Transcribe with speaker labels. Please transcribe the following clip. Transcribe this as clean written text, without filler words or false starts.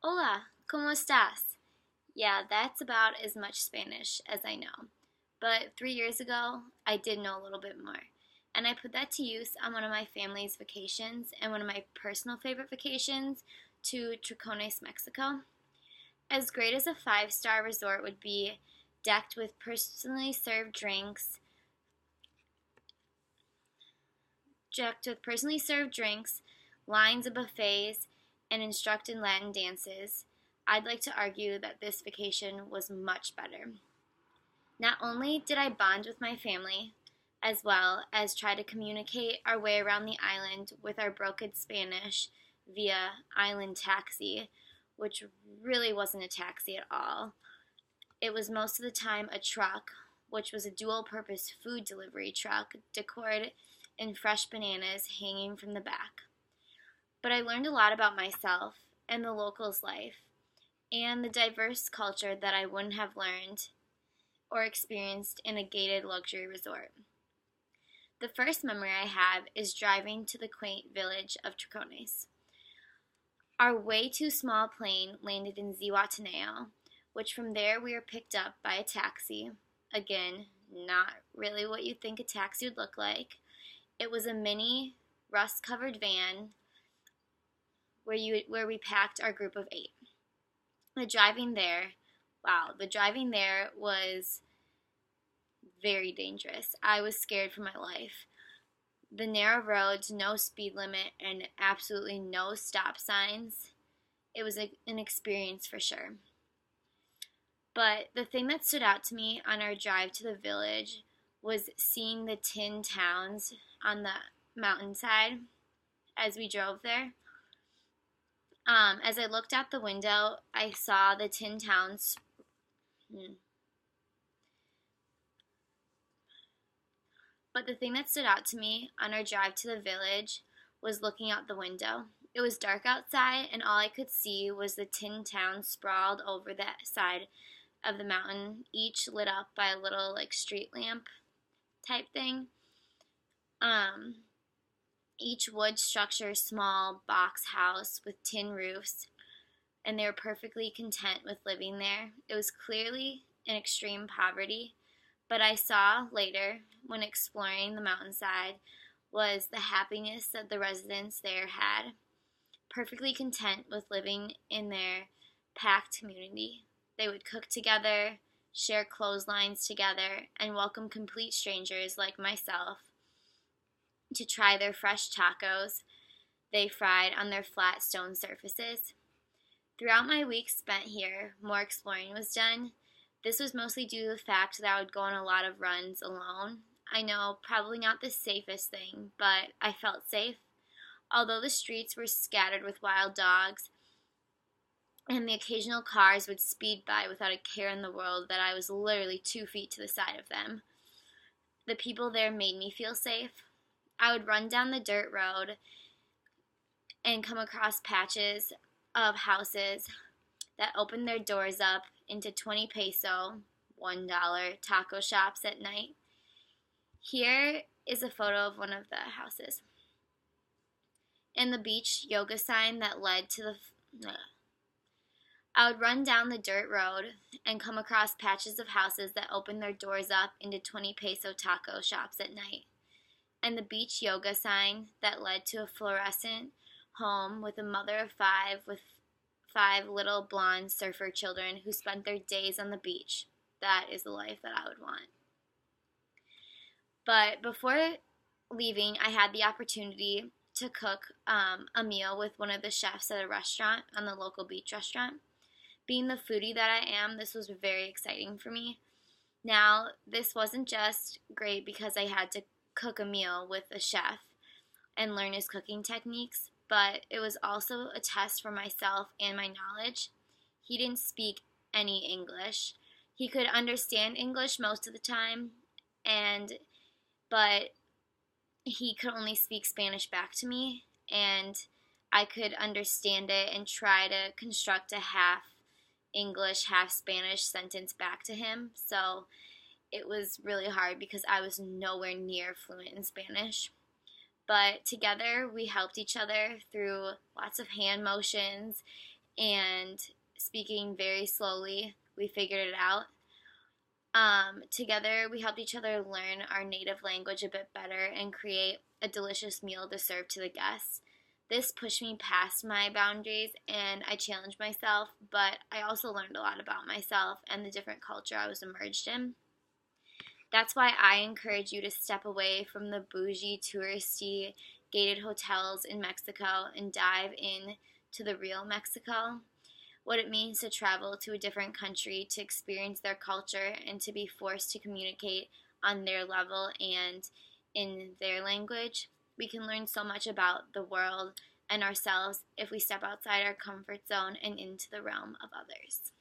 Speaker 1: Hola, ¿cómo estás? Yeah, that's about as much Spanish as I know. But 3 years ago, I did know a little bit more. And I put that to use on one of my family's vacations and one of my personal favorite vacations to Tricones, Mexico. As great as a five-star resort would be, decked with personally served drinks, lines of buffets, and instructed Latin dances, I'd like to argue that this vacation was much better. Not only did I bond with my family, as well as try to communicate our way around the island with our broken Spanish via island taxi, which really wasn't a taxi at all. It was most of the time a truck, which was a dual purpose food delivery truck decorated in fresh bananas hanging from the back. But I learned a lot about myself and the locals' life and the diverse culture that I wouldn't have learned or experienced in a gated luxury resort. The first memory I have is driving to the quaint village of Tricones. Our way too small plane landed in Zihuatanejo, which from there we were picked up by a taxi. Again, not really what you'd think a taxi would look like. It was a mini, rust-covered van where we packed our group of 8. The driving there, the driving there was very dangerous. I was scared for my life. The narrow roads, no speed limit, and absolutely no stop signs. It was an experience for sure. But the thing that stood out to me on our drive to the village was seeing the tin towns on the mountainside as we drove there. As I looked out the window, I saw the tin towns. But the thing that stood out to me on our drive to the village was looking out the window. It was dark outside, and all I could see was the tin towns sprawled over the side of the mountain, each lit up by a little street lamp type thing. Each wood structure, small box house with tin roofs, and they were perfectly content with living there. It was clearly in extreme poverty, but I saw later, when exploring the mountainside, was the happiness that the residents there had, perfectly content with living in their packed community. They would cook together, share clotheslines together, and welcome complete strangers like myself to try their fresh tacos they fried on their flat stone surfaces. Throughout my week spent here, more exploring was done. This was mostly due to the fact that I would go on a lot of runs alone. I know, probably not the safest thing, but I felt safe. Although the streets were scattered with wild dogs, and the occasional cars would speed by without a care in the world that I was literally 2 feet to the side of them, the people there made me feel safe. I would run down the dirt road and come across patches of houses that opened their doors up into 20 peso, $1 taco shops at night. Here is a photo of one of the houses. And the beach yoga sign that led to I would run down the dirt road and come across patches of houses that opened their doors up into 20 peso taco shops at night. And the beach yoga sign that led to a fluorescent home with a mother of 5 with 5 little blonde surfer children who spent their days on the beach. That is the life that I would want. But before leaving, I had the opportunity to cook a meal with one of the chefs at a restaurant, on the local beach restaurant. Being the foodie that I am, this was very exciting for me. Now, this wasn't just great because I had to cook a meal with a chef and learn his cooking techniques, but it was also a test for myself and my knowledge. He didn't speak any English. He could understand English most of the time, but he could only speak Spanish back to me, and I could understand it and try to construct a half English, half Spanish sentence back to him. So it was really hard because I was nowhere near fluent in Spanish. But together we helped each other through lots of hand motions and speaking very slowly, we figured it out. Together, we helped each other learn our native language a bit better and create a delicious meal to serve to the guests. This pushed me past my boundaries and I challenged myself, but I also learned a lot about myself and the different culture I was immersed in. That's why I encourage you to step away from the bougie, touristy, gated hotels in Mexico and dive in to the real Mexico. What it means to travel to a different country, to experience their culture, and to be forced to communicate on their level and in their language. We can learn so much about the world and ourselves if we step outside our comfort zone and into the realm of others.